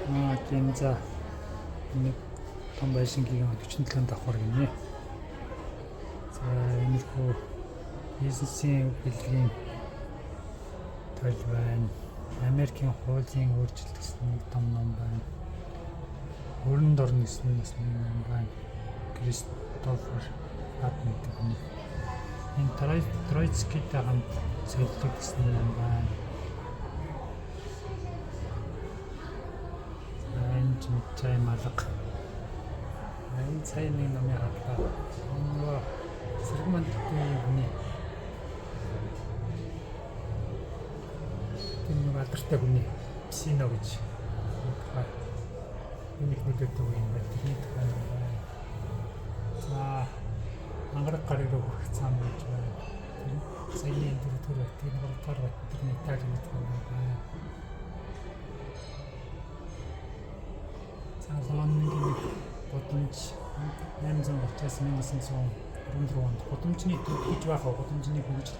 Тийм за нэг том байшингийн 47 давхар гинэ. За энэхүү бизнесийн бэлгийн тойл байна. Америкийн хуулийн өөрчлөлт гэсэн нэг том ном байна. Өрөнд орно гэсэн бас нэг ном байна. Кристофер Хатман гэдэг нэг. Энэ Троицкитэй хамт зөвлөдөг гэсэн ном байна. Чай малга. Энэ цай нэг номыг хадлаа. Нөгөө сэргмантгүй хүний. Тэр нэг алдартай хүний Псино гэж. Энэ их нэгэдэг юм байна. Тэрний тухай байна. За ангараг гарыг руу хүрэх цаан гэж байна. Тэр саяны дөрөвдүгээр байтгийн 3-р байтгийн Италийн тухай байна. Лондонгийн гудамж 830-аас 1904 онд гудамжны төвөж байх гудамжны хөгжил